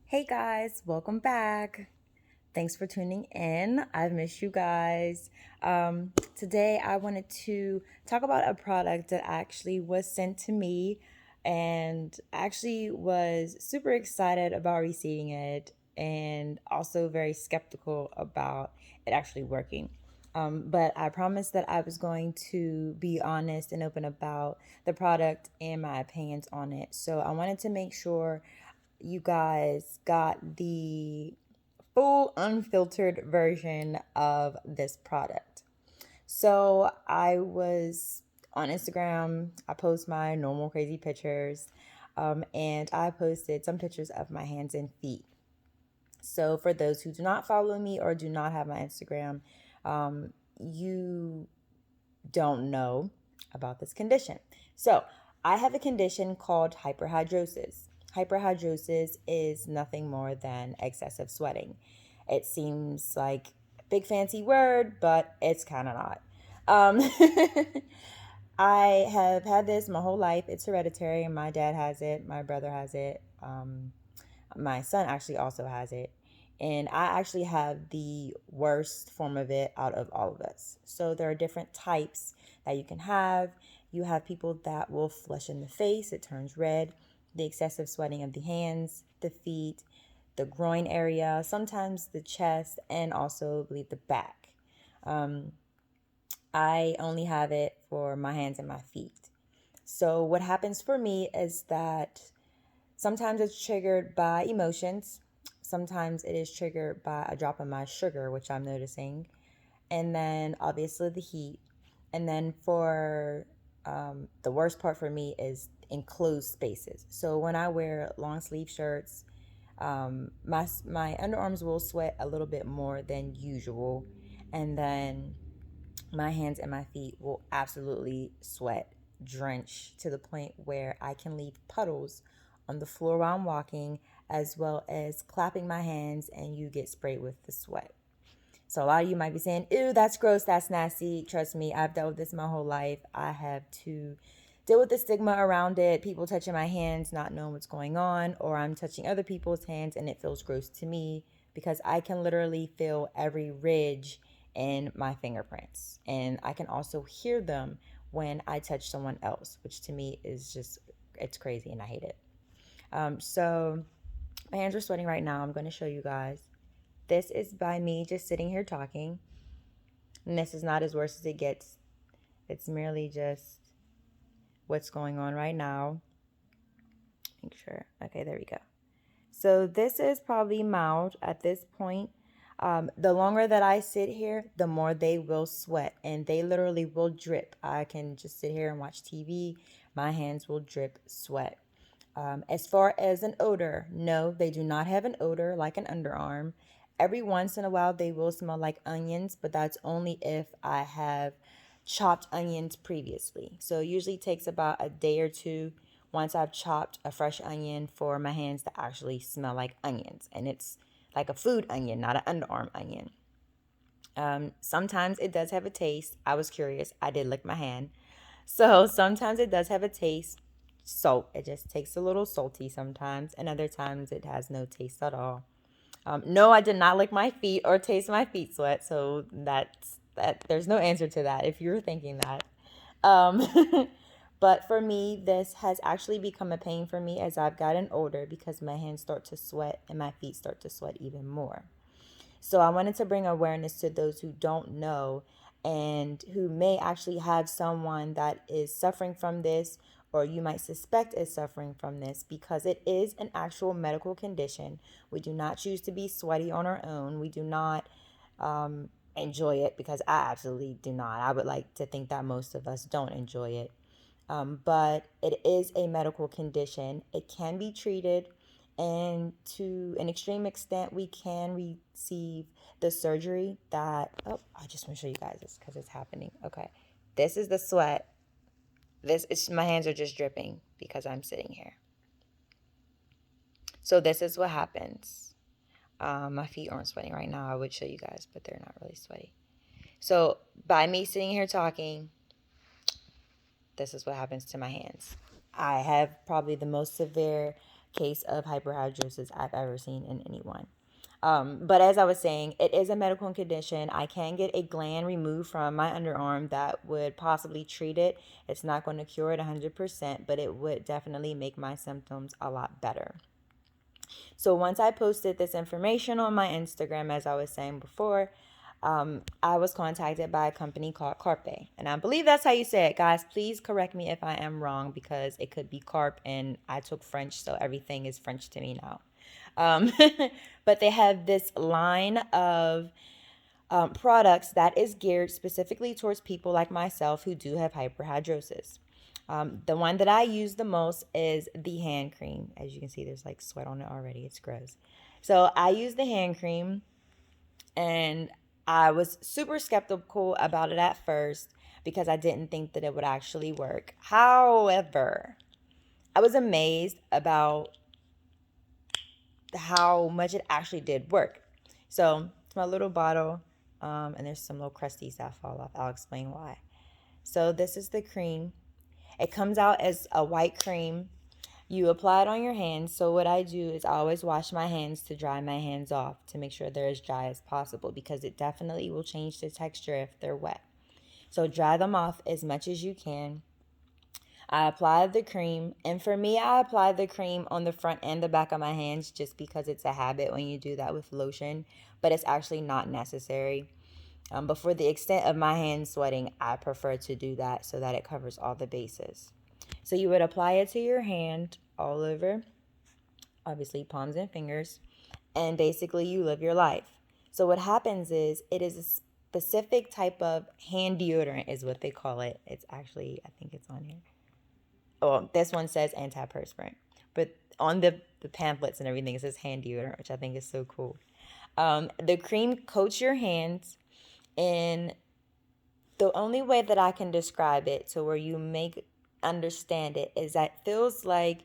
Hey guys, welcome back. Thanks for tuning in. I've missed you guys. Today, I wanted to talk about a product that actually was sent to me and actually was super excited about receiving it and also very skeptical about it actually working. But I promised that I was going to be honest and open about the product and my opinions on it. So I wanted to make sure you guys got the full unfiltered version of this product. So I was on Instagram, I post my normal crazy pictures, and I posted some pictures of my hands and feet. So for those who do not follow me or do not have my Instagram, you don't know about this condition. So I have a condition called hyperhidrosis. Hyperhidrosis is nothing more than excessive sweating. It seems like a big fancy word, but it's kind of not. Um, I have had this my whole life. It's hereditary. My dad has it. My brother has it. My son actually also has it. And I actually have the worst form of it out of all of us. So there are different types that you can have. You have people that will flush in the face, it turns red, the excessive sweating of the hands, the feet, the groin area, sometimes the chest, and also, I believe, the back. Um, I only have it for my hands and my feet. So, what happens for me is that sometimes it's triggered by emotions. Sometimes it is triggered by a drop of my sugar, which I'm noticing. And then obviously the heat. And then for the worst part for me is enclosed spaces. So when I wear long sleeve shirts, my underarms will sweat a little bit more than usual. And then my hands and my feet will absolutely sweat, drench to the point where I can leave puddles on the floor while I'm walking, as well as clapping my hands, and you get sprayed with the sweat. So a lot of you might be saying, ew, that's gross, that's nasty. Trust me, I've dealt with this my whole life. I have to deal with the stigma around it, people touching my hands, not knowing what's going on, or I'm touching other people's hands and it feels gross to me because I can literally feel every ridge in my fingerprints. And I can also hear them when I touch someone else, which to me is just, it's crazy and I hate it. So my hands are sweating right now. I'm going to show you guys. This is by me just sitting here talking. And this is not as worse as it gets. It's merely just what's going on right now. Make sure. Okay, there we go. So this is probably mild at this point. The longer that I sit here, the more they will sweat and they literally will drip. I can just sit here and watch TV. My hands will drip sweat. As far as an odor, no, they do not have an odor like an underarm. Every once in a while, they will smell like onions, but that's only if I have chopped onions previously. So it usually takes about a day or two once I've chopped a fresh onion for my hands to actually smell like onions. And it's like a food onion, not an underarm onion. Sometimes it does have a taste. I was curious. I did lick my hand. So sometimes it does have a taste. Salt. It just tastes a little salty sometimes. And other times it has no taste at all. No, I did not lick my feet or taste my feet sweat. So that. There's no answer to that if you're thinking that. Um, but for me, this has actually become a pain for me as I've gotten older because my hands start to sweat and my feet start to sweat even more. So I wanted to bring awareness to those who don't know and who may actually have someone that is suffering from this or you might suspect is suffering from this because it is an actual medical condition. We do not choose to be sweaty on our own. We do not enjoy it because I absolutely do not. I would like to think that most of us don't enjoy it. But it is a medical condition. It can be treated, and to an extreme extent, we can receive the surgery that. Oh, I just want to show you guys this because it's happening. Okay, this is the sweat. This is my hands are just dripping because I'm sitting here. So this is what happens. My feet aren't sweating right now. I would show you guys, but they're not really sweaty. So by me sitting here talking, this is what happens to my hands. I have probably the most severe case of hyperhidrosis I've ever seen in anyone. But as I was saying, it is a medical condition. I can get a gland removed from my underarm that would possibly treat it. It's not going to cure it 100%, but it would definitely make my symptoms a lot better. So once I posted this information on my Instagram, as I was saying before, I was contacted by a company called Carpe. And I believe that's how you say it. Guys, please correct me if I am wrong, because it could be carp and I took French, so everything is French to me now. Um, but they have this line of products that is geared specifically towards people like myself who do have hyperhidrosis. The one that I use the most is the hand cream. As you can see, there's like sweat on it already. It's gross. So I use the hand cream, and I was super skeptical about it at first because I didn't think that it would actually work. However, I was amazed about how much it actually did work. So it's my little bottle, and there's some little crusties that fall off. I'll explain why. So this is the cream. It comes out as a white cream. You apply it on your hands. So what I do is I always wash my hands to dry my hands off to make sure they're as dry as possible, because it definitely will change the texture if they're wet. So dry them off as much as you can. I apply the cream, and for me, I apply the cream on the front and the back of my hands just because it's a habit when you do that with lotion, but it's actually not necessary. But for the extent of my hands sweating, I prefer to do that so that it covers all the bases. So you would apply it to your hand all over, obviously palms and fingers, and basically you live your life. So what happens is it is a specific type of hand deodorant is what they call it. It's actually, I think it's on here. Oh, this one says antiperspirant, but on the pamphlets and everything, it says hand deodorant, which I think is so cool. The cream coats your hands, and the only way that I can describe it to where you make understand it is that it feels like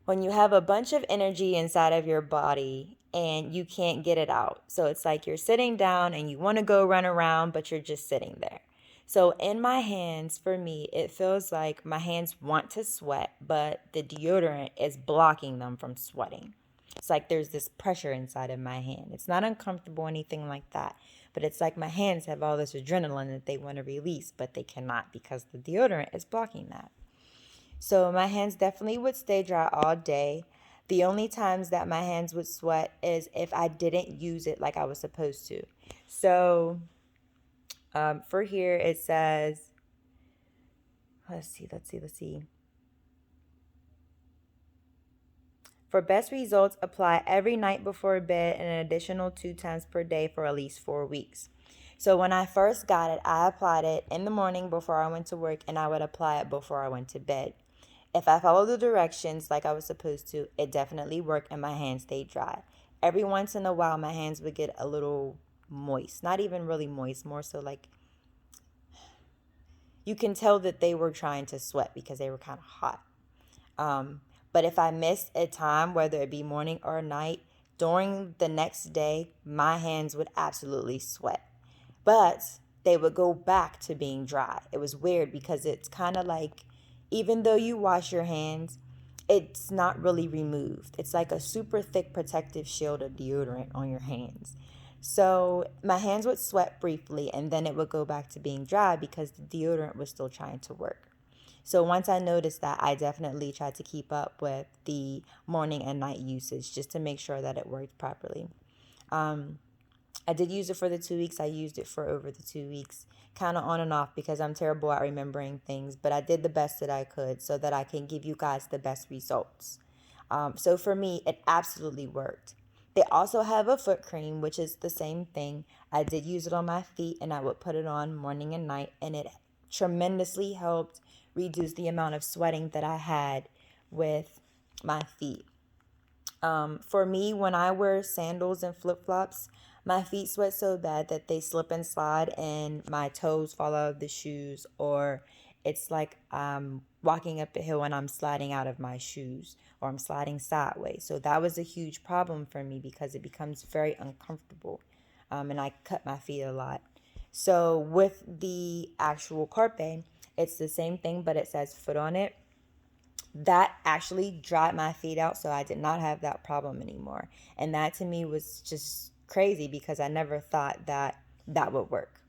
when you have a bunch of energy inside of your body and you can't get it out. So it's like you're sitting down and you want to go run around, but you're just sitting there. So in my hands, for me, it feels like my hands want to sweat, but the deodorant is blocking them from sweating. It's like there's this pressure inside of my hand. It's not uncomfortable or anything like that, but it's like my hands have all this adrenaline that they want to release, but they cannot because the deodorant is blocking that. So my hands definitely would stay dry all day. The only times that my hands would sweat is if I didn't use it like I was supposed to. So for here it says, let's see. For best results, apply every night before bed and an additional 2 times per day for at least 4 weeks. So when I first got it, I applied it in the morning before I went to work, and I would apply it before I went to bed. If I followed the directions like I was supposed to, it definitely worked and my hands stayed dry. Every once in a while, my hands would get a little moist. Not even really moist, more so like you can tell that they were trying to sweat because they were kind of hot. But if I missed a time, whether it be morning or night, during the next day, my hands would absolutely sweat. But they would go back to being dry. It was weird because it's kind of like, even though you wash your hands, it's not really removed. It's like a super thick protective shield of deodorant on your hands. So my hands would sweat briefly and then it would go back to being dry because the deodorant was still trying to work. So once I noticed that, I definitely tried to keep up with the morning and night usage just to make sure that it worked properly. I did use it for the 2 weeks. I used it for over the 2 weeks, kind of on and off because I'm terrible at remembering things, but I did the best that I could so that I can give you guys the best results. So for me, it absolutely worked. They also have a foot cream, which is the same thing. I did use it on my feet and I would put it on morning and night, and it tremendously helped reduce the amount of sweating that I had with my feet. For me, when I wear sandals and flip-flops, my feet sweat so bad that they slip and slide and my toes fall out of the shoes, or it's like I'm walking up a hill and I'm sliding out of my shoes, or I'm sliding sideways. So that was a huge problem for me because it becomes very uncomfortable, and I cut my feet a lot. So with the actual Carpe, it's the same thing, but it says foot on it. that actually dried my feet out, so I did not have that problem anymore. And that to me was just crazy because I never thought that that would work.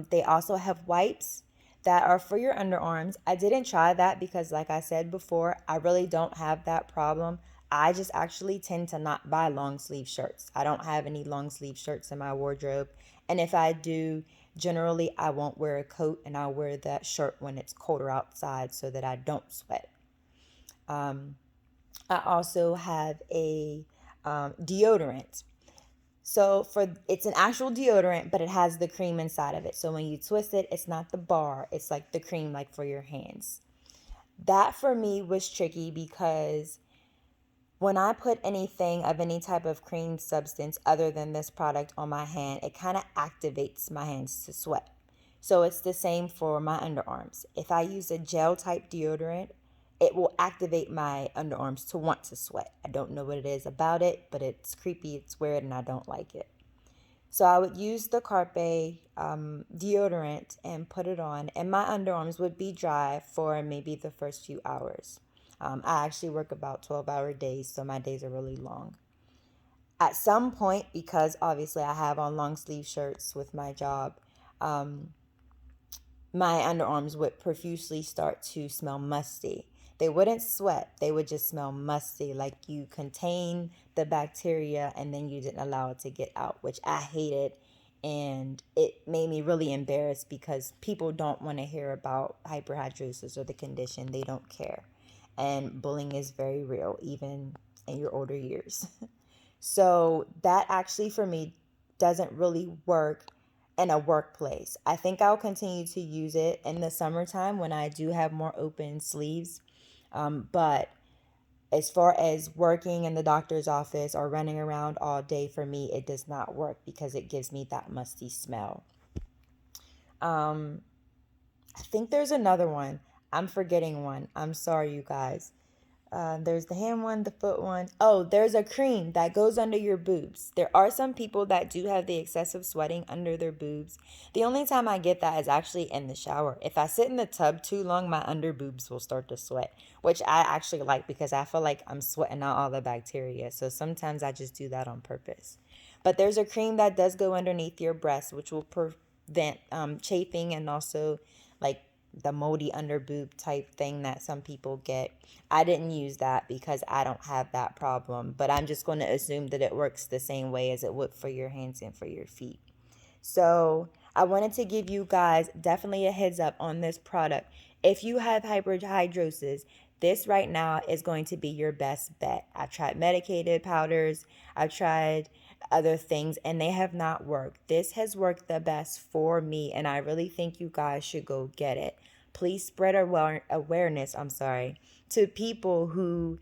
They also have wipes that are for your underarms. I didn't try that because, like I said before, I really don't have that problem. I just actually tend to not buy long sleeve shirts. I don't have any long sleeve shirts in my wardrobe. And if I do, generally I won't wear a coat and I'll wear that shirt when it's colder outside so that I don't sweat. Um, I also have a deodorant. So for it's an actual deodorant, but it has the cream inside of it. So when you twist it, it's not the bar, it's like the cream like for your hands. That for me was tricky because when I put anything of any type of cream substance other than this product on my hand, it kind of activates my hands to sweat. So it's the same for my underarms. If I use a gel type deodorant, it will activate my underarms to want to sweat. I don't know what it is about it, but it's creepy, it's weird, and I don't like it. So I would use the Carpe deodorant and put it on, and my underarms would be dry for maybe the first few hours. I actually work about 12-hour days, so my days are really long. At some point, because obviously I have on long sleeve shirts with my job, um, my underarms would profusely start to smell musty. They wouldn't sweat, they would just smell musty, like you contained the bacteria and then you didn't allow it to get out, which I hated. And it made me really embarrassed because people don't want to hear about hyperhidrosis or the condition. They don't care. And bullying is very real, even in your older years. So that actually for me doesn't really work in a workplace. I think I'll continue to use it in the summertime when I do have more open sleeves. But as far as working in the doctor's office or running around all day, for me, it does not work because it gives me that musty smell. Um, I think there's another one. I'm forgetting one. I'm sorry, you guys. There's the hand one, the foot one. Oh, there's a cream that goes under your boobs. There are some people that do have the excessive sweating under their boobs. The only time I get that is actually in the shower. If I sit in the tub too long, my under boobs will start to sweat, which I actually like because I feel like I'm sweating out all the bacteria. So sometimes I just do that on purpose. But there's a cream that does go underneath your breast, which will prevent chafing and also like the moldy under boob type thing that some people get. I didn't use that because I don't have that problem, but I'm just going to assume that it works the same way as it would for your hands and for your feet. So I wanted to give you guys definitely a heads up on this product. If you have hyperhidrosis, this right now is going to be your best bet. I've tried medicated powders, I've tried other things, and they have not worked. This has worked the best for me, and I really think you guys should go get it. Please spread awareness, to people who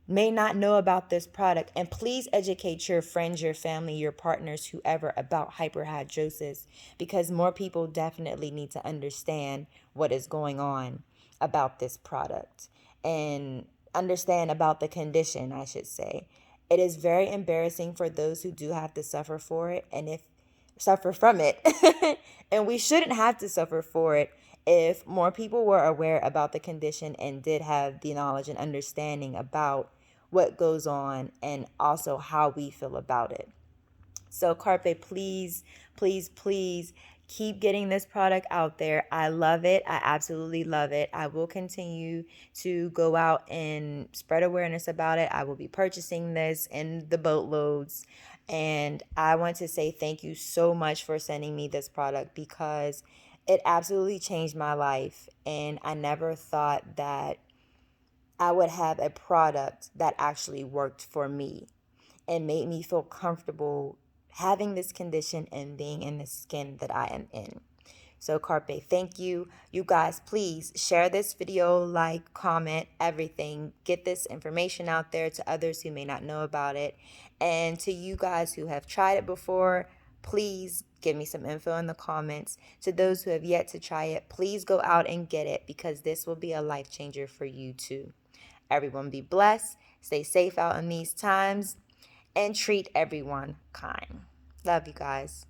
may not know about this product, and please educate your friends, your family, your partners, whoever about hyperhidrosis, because more people definitely need to understand what is going on about this product and understand about the condition, I should say. It is very embarrassing for those who do have to suffer for it, and if suffer from it. And we shouldn't have to suffer for it if more people were aware about the condition and did have the knowledge and understanding about what goes on and also how we feel about it. So Carpe, please, please, please keep getting this product out there. I love it. I absolutely love it. I will continue to go out and spread awareness about it. I will be purchasing this in the boatloads. And I want to say thank you so much for sending me this product because it absolutely changed my life. And I never thought that I would have a product that actually worked for me and made me feel comfortable having this condition and being in the skin that I am in. So Carpe, thank you. You guys, please share this video, like, comment, everything. Get this information out there to others who may not know about it. And to you guys who have tried it before, please give me some info in the comments. To those who have yet to try it, please go out and get it because this will be a life changer for you too. Everyone be blessed, stay safe out in these times, and treat everyone kind. Love you guys.